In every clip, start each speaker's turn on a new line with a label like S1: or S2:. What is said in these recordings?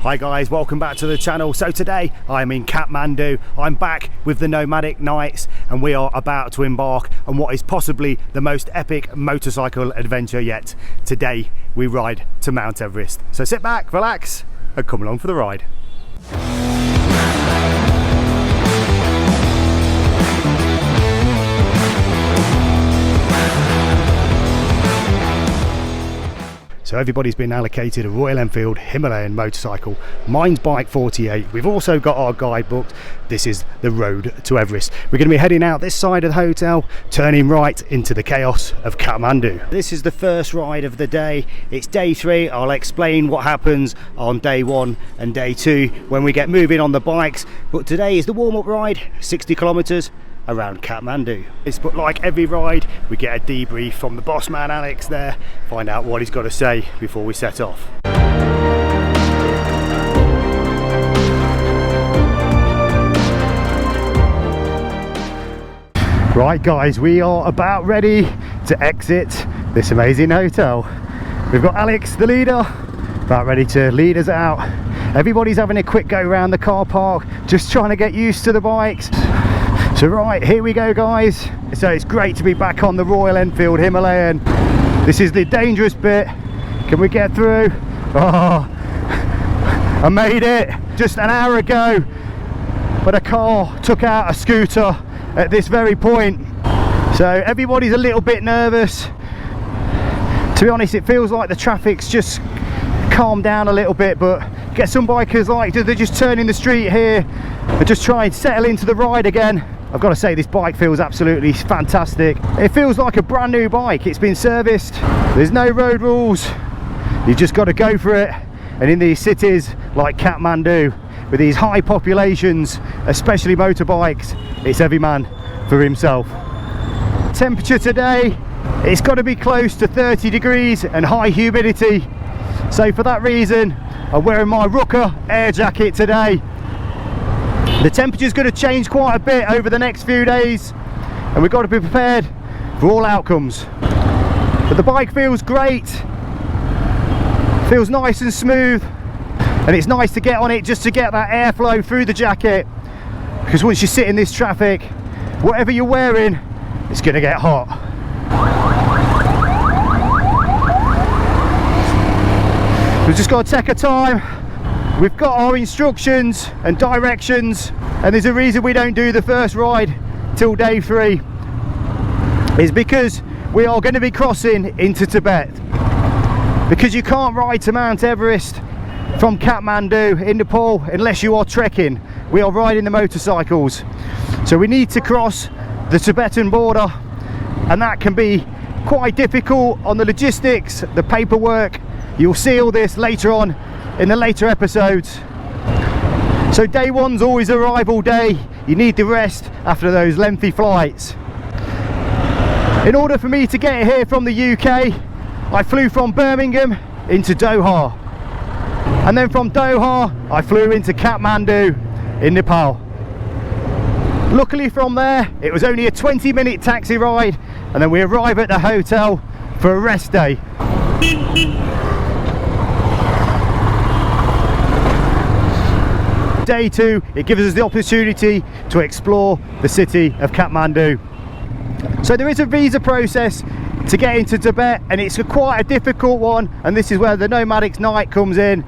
S1: Hi guys, welcome back to the channel. So today I'm in Kathmandu. I'm back with the Nomadic Nights and we are about to embark on what is possibly the most epic motorcycle adventure yet. Today we ride to Mount Everest. So sit back, relax and come along for the ride. So everybody's been allocated a Royal Enfield Himalayan motorcycle. Mine's bike 48. We've also got our guide booked. This is the road to Everest. We're going to be heading out this side of the hotel, turning right into the chaos of Kathmandu. This is the first ride of the day. It's day 3. I'll explain what happens on day 1 and day 2 when we get moving on the bikes. But today is the warm-up ride, 60 kilometers around Kathmandu. But like every ride, we get a debrief from the boss man Alex there, find out what he's got to say before we set off. Right guys, we are about ready to exit this amazing hotel. We've got Alex, the leader, about ready to lead us out. Everybody's having a quick go around the car park, just trying to get used to the bikes. So right, here we go guys. So it's great to be back on the Royal Enfield Himalayan. This is the dangerous bit. Can we get through? Oh, I made it just an hour ago, but a car took out a scooter at this very point. So everybody's a little bit nervous. To be honest, it feels like the traffic's just calmed down a little bit, but get some bikers like, they're just turning the street here and just try and settle into the ride again. I've got to say, this bike feels absolutely fantastic. It feels like a brand new bike. It's been serviced. There's no road rules. You just got to go for it. And in these cities like Kathmandu, with these high populations, especially motorbikes, it's every man for himself. Temperature today, it's got to be close to 30 degrees and high humidity. So for that reason, I'm wearing my Rucker air jacket today. The temperature's going to change quite a bit over the next few days and we've got to be prepared for all outcomes. But the bike feels great, feels nice and smooth, and it's nice to get on it just to get that airflow through the jacket, because once you sit in this traffic, whatever you're wearing, it's going to get hot. We've just got to take our time. We've got our instructions and directions, and there's a reason we don't do the first ride till day 3. It's because we are going to be crossing into Tibet, because you can't ride to Mount Everest from Kathmandu in Nepal unless you are trekking. We are riding the motorcycles, so we need to cross the Tibetan border, and that can be quite difficult on the logistics, the paperwork. You'll see all this later on in the later episodes. So day 1's always arrival day. You need the rest after those lengthy flights. In order for me to get here from the UK, I flew from Birmingham into Doha, and then from Doha I flew into Kathmandu in Nepal. Luckily from there it was only a 20-minute taxi ride, and then we arrive at the hotel for a rest day. Day 2, it gives us the opportunity to explore the city of Kathmandu. So there is a visa process to get into Tibet, and it's quite a difficult one, and this is where the Nomadic Night comes in,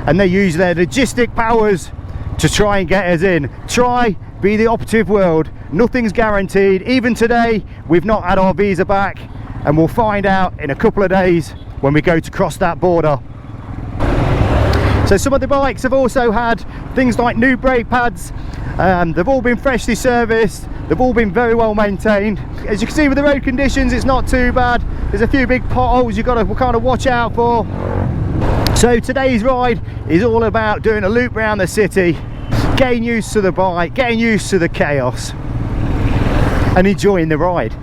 S1: and they use their logistic powers to try and get us in. Try, be the operative word. Nothing's guaranteed. Even today we've not had our visa back, and we'll find out in a couple of days when we go to cross that border. So some of the bikes have also had things like new brake pads. They've all been freshly serviced. They've all been very well maintained. As you can see with the road conditions, it's not too bad. There's a few big potholes you've got to kind of watch out for. So today's ride is all about doing a loop around the city, getting used to the bike, getting used to the chaos, and enjoying the ride.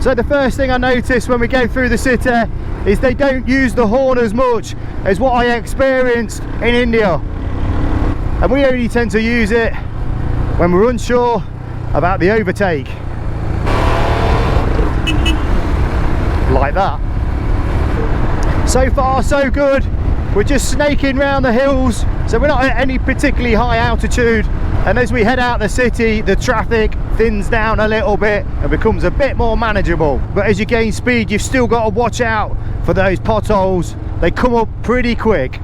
S1: So the first thing I noticed when we go through the city is they don't use the horn as much as what I experienced in India, and we only tend to use it when we're unsure about the overtake, like that. So far so good. we're just snaking round the hills, so we're not at any particularly high altitude, and as we head out the city the traffic thins down a little bit and becomes a bit more manageable. But as you gain speed you've still got to watch out for those potholes, they come up pretty quick.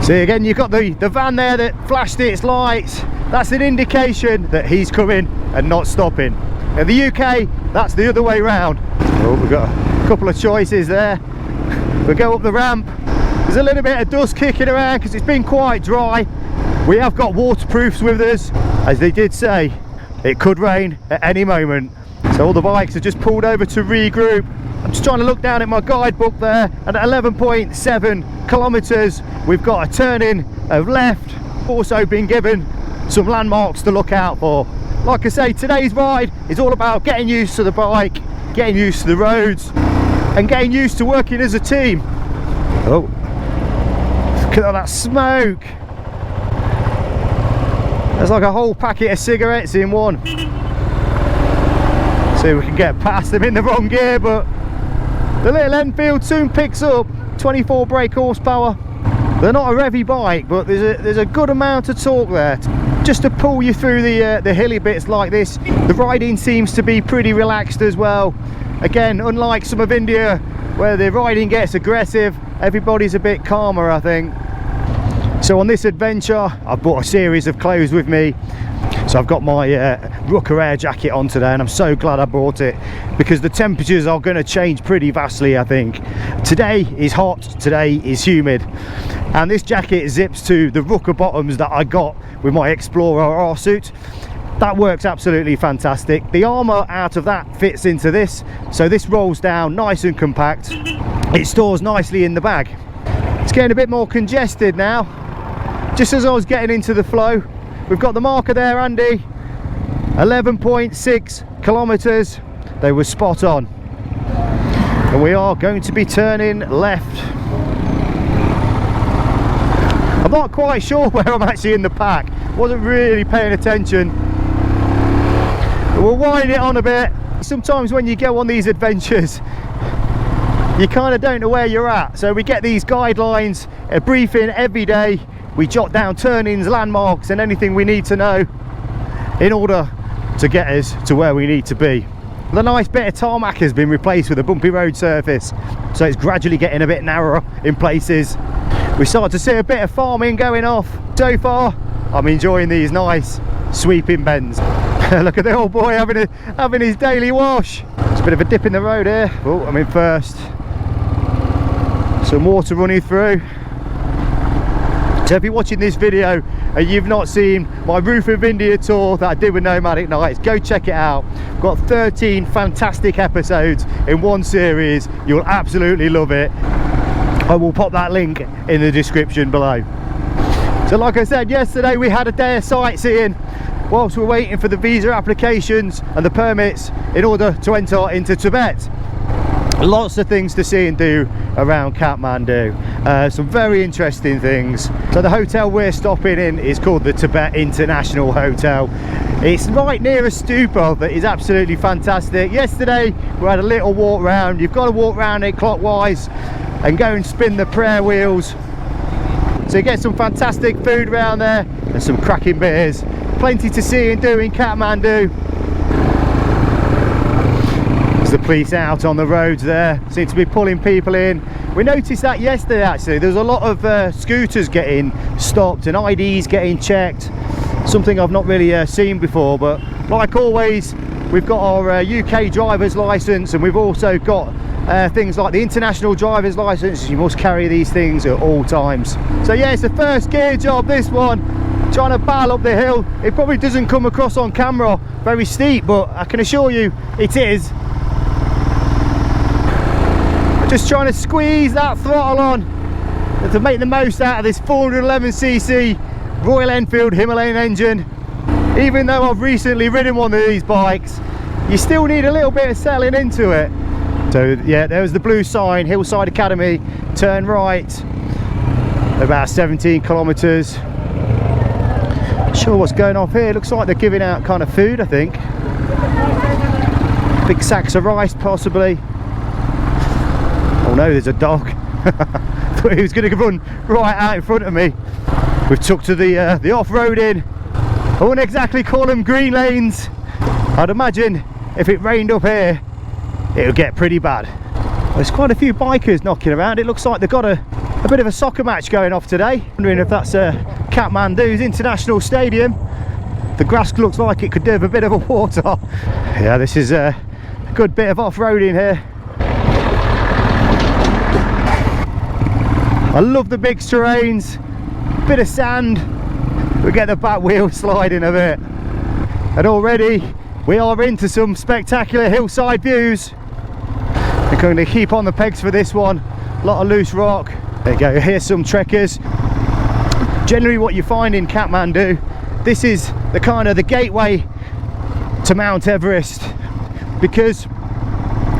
S1: See, again, you've got the van there that flashed its lights. That's an indication that he's coming and not stopping. In the UK, that's the other way round. Oh, we've got a couple of choices there. We go up the ramp. There's a little bit of dust kicking around because it's been quite dry. We have got waterproofs with us. As they did say, it could rain at any moment. So all the bikes are just pulled over to regroup. I'm just trying to look down at my guidebook there, and at 11.7 kilometres we've got a turning of left. Also been given some landmarks to look out for. Like I say, today's ride is all about getting used to the bike, getting used to the roads, and getting used to working as a team. Oh, look at all that smoke. There's like a whole packet of cigarettes in one. See if we can get past them in the wrong gear, but the little Enfield soon picks up 24 brake horsepower. They're not a revvy bike, but there's a good amount of torque there just to pull you through the hilly bits like this. The riding seems to be pretty relaxed as well. Again, unlike some of India where the riding gets aggressive, everybody's a bit calmer, I think. So on this adventure I've brought a series of clothes with me. So I've got my Rucker air jacket on today, and I'm so glad I brought it because the temperatures are going to change pretty vastly, I think. Today is hot, today is humid, and this jacket zips to the Rucker bottoms that I got with my Explorer R suit. That works absolutely fantastic. The armour out of that fits into this, so this rolls down nice and compact. It stores nicely in the bag. It's getting a bit more congested now. Just as I was getting into the flow, we've got the marker there, Andy. 11.6 kilometres. They were spot on. And we are going to be turning left. I'm not quite sure where I'm actually in the pack. Wasn't really paying attention. But we'll wind it on a bit. Sometimes when you go on these adventures, you kind of don't know where you're at. So we get these guidelines, a briefing every day. We jot down turn-ins, landmarks and anything we need to know in order to get us to where we need to be. The nice bit of tarmac has been replaced with a bumpy road surface, so it's gradually getting a bit narrower in places. We start to see a bit of farming going off. So far, I'm enjoying these nice sweeping bends. Look at the old boy having his daily wash. It's a bit of a dip in the road here. Oh, I'm in first. Some water running through. So if you're watching this video and you've not seen my Roof of India tour that I did with Nomadic Nights, go check it out. I've got 13 fantastic episodes in one series. You'll absolutely love it. I will pop that link in the description below. So like I said, yesterday we had a day of sightseeing whilst we're waiting for the visa applications and the permits in order to enter into Tibet. Lots of things to see and do around Kathmandu, some very interesting things. So the hotel we're stopping in is called the Tibet International Hotel. It's right near a stupa that is absolutely fantastic. Yesterday we had a little walk round. You've got to walk around it clockwise and go and spin the prayer wheels. So you get some fantastic food around there and some cracking beers. Plenty to see and do in Kathmandu. The police out on the roads there seem to be pulling people in. We noticed that yesterday actually. There was a lot of scooters getting stopped and IDs getting checked, something I've not really seen before. But like always, we've got our UK driver's license, and we've also got things like the international driver's license. You must carry these things at all times. So yeah, it's the first gear job, this one, trying to battle up the hill. It probably doesn't come across on camera very steep, but I can assure you it is. Just trying to squeeze that throttle on to make the most out of this 411cc Royal Enfield Himalayan engine. Even though I've recently ridden one of these bikes, you still need a little bit of settling into it. So yeah, there was the blue sign, Hillside Academy, turn right, about 17 kilometres. Not sure what's going on here. Looks like they're giving out kind of food, I think. Big sacks of rice possibly. Oh no, there's a dog. Thought he was going to run right out in front of me. We've took to the off-roading. I wouldn't exactly call them green lanes. I'd imagine if it rained up here, it would get pretty bad. There's quite a few bikers knocking around. It looks like they've got a bit of a soccer match going off today. Wondering if that's Kathmandu's International Stadium. The grass looks like it could do with a bit of a water. Yeah, this is a good bit of off-roading here. I love the mixed terrains. Bit of sand. We get the back wheel sliding a bit. And already we are into some spectacular hillside views. We're going to keep on the pegs for this one. A lot of loose rock. There you go, here's some trekkers. Generally what you find in Kathmandu, this is the kind of the gateway to Mount Everest, because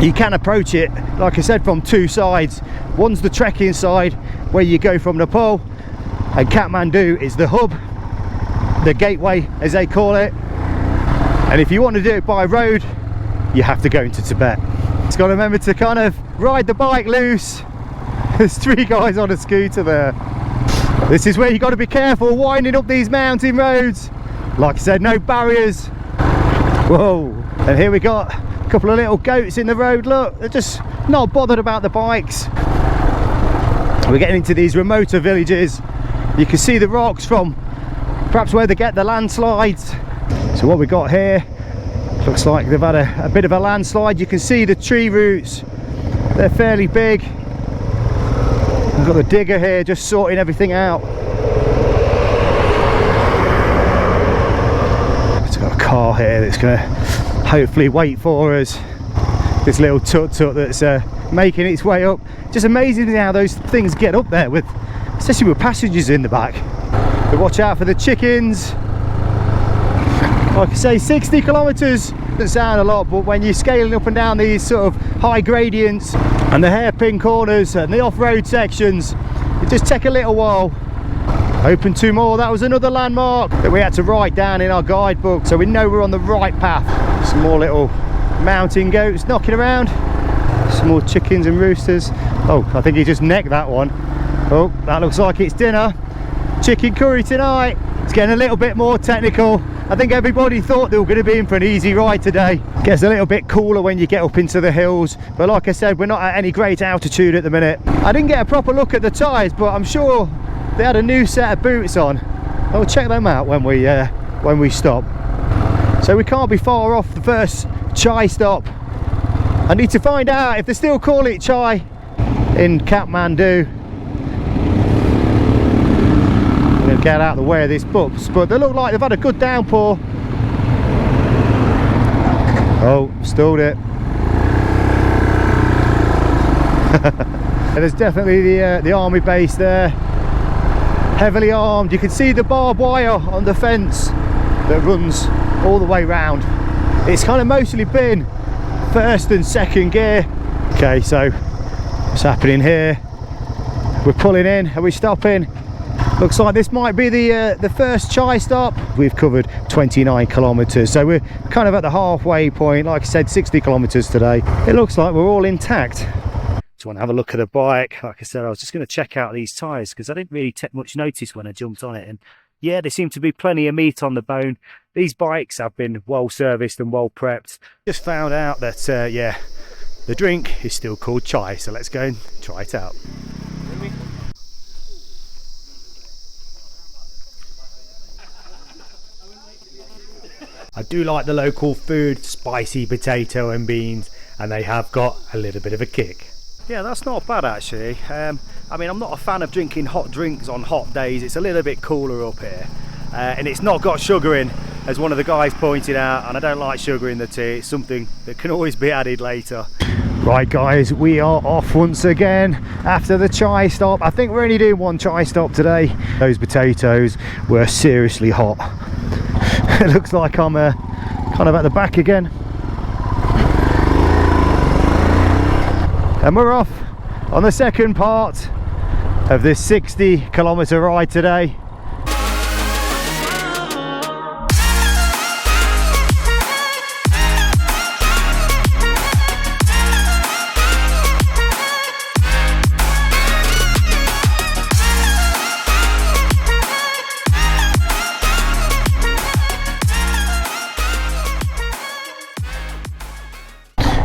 S1: you can approach it, like I said, from two sides. One's the trekking side, where you go from Nepal, and Kathmandu is the hub, the gateway as they call it. And if you want to do it by road, you have to go into Tibet. Just got to remember to kind of ride the bike loose. There's 3 guys on a scooter there. This is where you got to be careful winding up these mountain roads. Like I said, no barriers. Whoa. And here we got a couple of little goats in the road. Look, they're just not bothered about the bikes. We're getting into these remoter villages. You can see the rocks from perhaps where they get the landslides. So what we got here, looks like they've had a bit of a landslide. You can see the tree roots, they're fairly big. We've got the digger here just sorting everything out. It's got a car here that's going to hopefully wait for us. This little tuk-tuk that's making its way up. Just amazing how those things get up there, with especially with passengers in the back. But watch out for the chickens. Like I say, 60 kilometres doesn't sound a lot, but when you're scaling up and down these sort of high gradients and the hairpin corners and the off-road sections, it just take a little while. Open 2 more. That was another landmark that we had to write down in our guidebook, so we know we're on the right path. Some more little mountain goats knocking around. Some more chickens and roosters. Oh, I think he just necked that one. Oh, that looks like it's dinner. Chicken curry tonight. It's getting a little bit more technical. I think everybody thought they were going to be in for an easy ride today. Gets a little bit cooler when you get up into the hills, but like I said, we're not at any great altitude at the minute. I didn't get a proper look at the tyres, but I'm sure they had a new set of boots on. I'll check them out when we stop. So we can't be far off the first chai stop. I need to find out if they still call it chai in Kathmandu. I'm going to get out of the way of this bus, but they look like they've had a good downpour. Oh, stalled it. There's definitely the army base there, heavily armed. You can see the barbed wire on the fence that runs all the way round. It's kind of mostly been first and second gear. Okay, so what's happening here? We're pulling in. Are we stopping? Looks like this might be the first chai stop. We've covered 29 kilometres, so we're kind of at the halfway point. Like I said, 60 kilometres today. It looks like we're all intact. Just want to have a look at the bike. Like I said, I was just going to check out these tyres because I didn't really take much notice when I jumped on it. And yeah, there seemed to be plenty of meat on the bone. These bikes have been well serviced and well prepped. Just found out that, yeah, the drink is still called chai. So let's go and try it out. I do like the local food, spicy potato and beans, and they have got a little bit of a kick. Yeah, that's not bad actually. I mean, I'm not a fan of drinking hot drinks on hot days. It's a little bit cooler up here. And it's not got sugar in, as one of the guys pointed out, and I don't like sugar in the tea. It's something that can always be added later. Right guys, we are off once again after the chai stop. I think we're only doing 1 chai stop today. Those potatoes were seriously hot. It looks like I'm kind of at the back again. And we're off on the second part of this 60-kilometre ride today.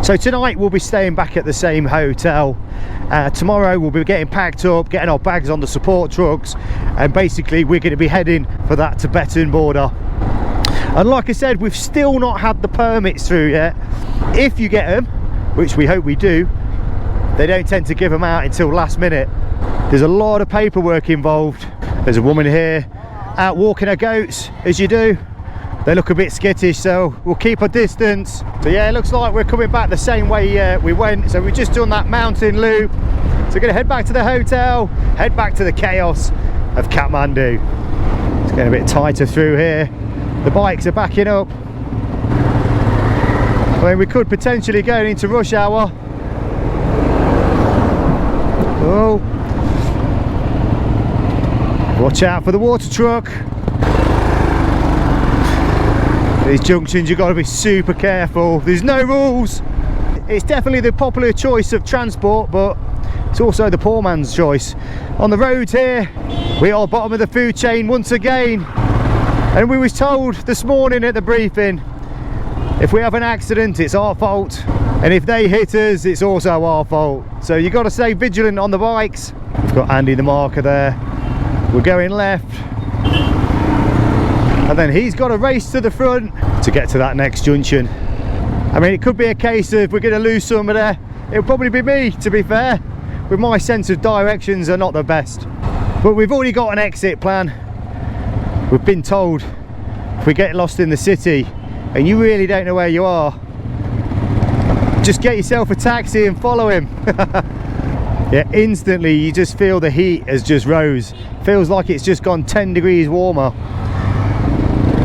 S1: So tonight we'll be staying back at the same hotel. Tomorrow we'll be getting packed up, getting our bags on the support trucks, and basically we're going to be heading for that Tibetan border. And like I said, we've still not had the permits through yet. If you get them, which we hope we do, they don't tend to give them out until last minute. There's a lot of paperwork involved. There's a woman here out walking her goats, as you do. They look a bit skittish, so we'll keep a distance. So yeah, it looks like we're coming back the same way we went. So we've just done that mountain loop. So we're gonna head back to the hotel, head back to the chaos of Kathmandu. It's getting a bit tighter through here. The bikes are backing up. I mean, we could potentially go into rush hour. Oh. Watch out for the water truck. These junctions, you've got to be super careful. There's no rules. It's definitely the popular choice of transport, but it's also the poor man's choice. On the road here, we are bottom of the food chain once again. And we was told this morning at the briefing, if we have an accident, it's our fault. And if they hit us, it's also our fault. So you've got to stay vigilant on the bikes. We've got Andy the marker there. We're going left. And then he's got to race to the front to get to that next junction. I mean, it could be a case of we're going to lose somebody there. It'll probably be me, to be fair, with my sense of directions are not the best. But we've already got an exit plan. We've been told if we get lost in the city and you really don't know where you are, just get yourself a taxi and follow him. Yeah, instantly you just feel the heat has just rose. Feels like it's just gone 10 degrees warmer.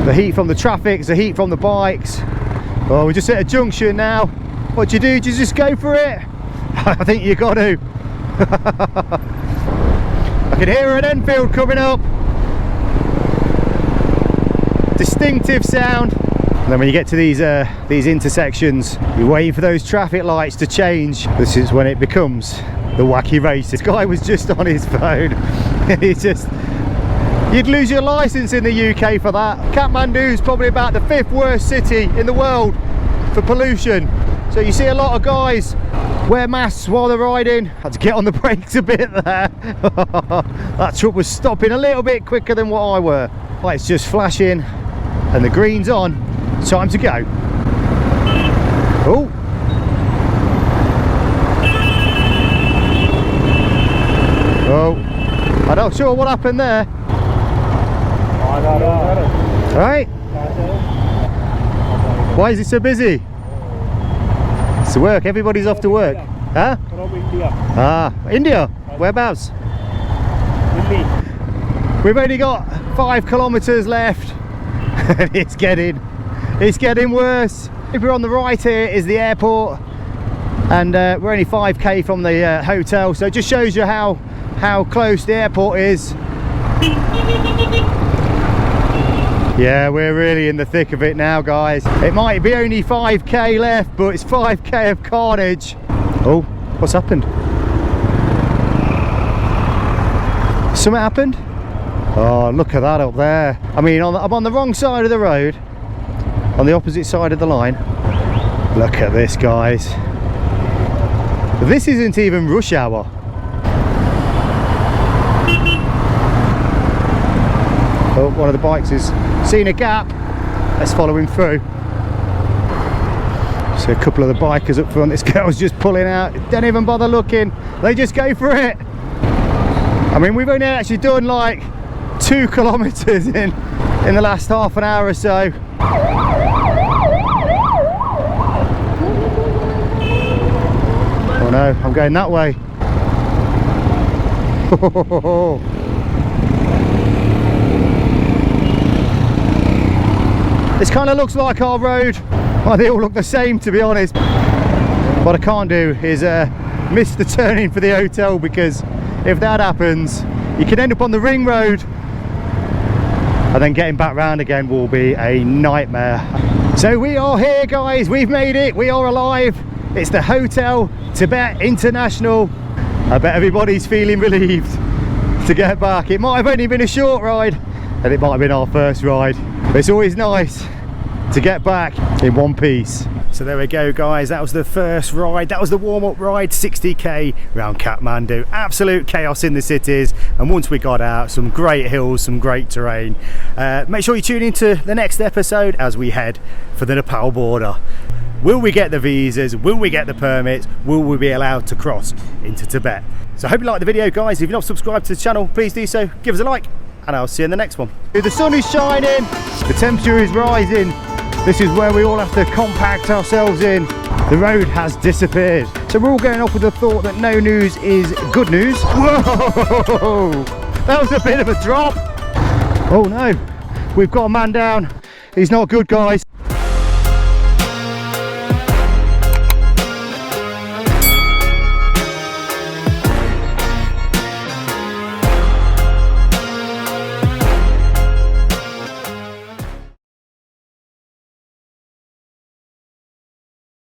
S1: The heat from the traffic, the heat from the bikes. Oh, we just hit a junction now. What do you do? Do you just go for it? I think you got to. I can hear an Enfield coming up. Distinctive sound. And then when you get to these intersections, you're waiting for those traffic lights to change. This is when it becomes the wacky race. This guy was just on his phone. He's just... You'd lose your license in the UK for that. Kathmandu is probably about the 5th worst city in the world for pollution. So you see a lot of guys wear masks while they're riding. Had to get on the brakes a bit there. That truck was stopping a little bit quicker than what I were. Lights just flashing and the green's on. Time to go. Oh. Oh. I'm not sure what happened there. Right. Why is it so busy? It's to work. Everybody's off to work. Huh?
S2: From India.
S1: Ah, India. Whereabouts?
S2: Delhi.
S1: We've only got 5 kilometers left. It's getting worse. If we're on the right here is the airport, and we're only 5k from the hotel, so it just shows you how close the airport is. Yeah, we're really in the thick of it now, guys. It might be only 5k left, but it's 5k of carnage. Oh, what's happened? Something happened? Oh, look at that up there. I mean, I'm on the wrong side of the road, on the opposite side of the line. Look at this, guys. This isn't even rush hour. Oh, one of the bikes has seen a gap. Let's follow him through. So a couple of the bikers up front. This girl's just pulling out. Don't even bother looking. They just go for it. I mean, we've only actually done like 2 kilometers in the last half an hour or so. Oh no, I'm going that way. This kind of looks like our road. Well, they all look the same, to be honest. What I can't do is miss the turning for the hotel, because if that happens, you can end up on the ring road, and then getting back round again will be a nightmare. So we are here, guys. We've made it. We are alive. It's the Hotel Tibet International. I bet everybody's feeling relieved to get back. It might have only been a short ride, and it might have been our first ride, but it's always nice to get back in one piece. So there we go guys, that was the first ride, that was the warm-up ride, 60k around Kathmandu. Absolute chaos in the cities, and once we got out, some great hills, some great terrain. Make sure you tune into the next episode as we head for the Nepal border. Will we get the visas? Will we get the permits? Will we be allowed to cross into Tibet? So I hope you liked the video guys. If you're not subscribed to the channel, please do so, give us a like, and I'll see you in the next one. The sun is shining, the temperature is rising. This is where we all have to compact ourselves in. The road has disappeared. So we're all going off with the thought that no news is good news. Whoa! That was a bit of a drop. Oh no, we've got a man down. He's not good guys.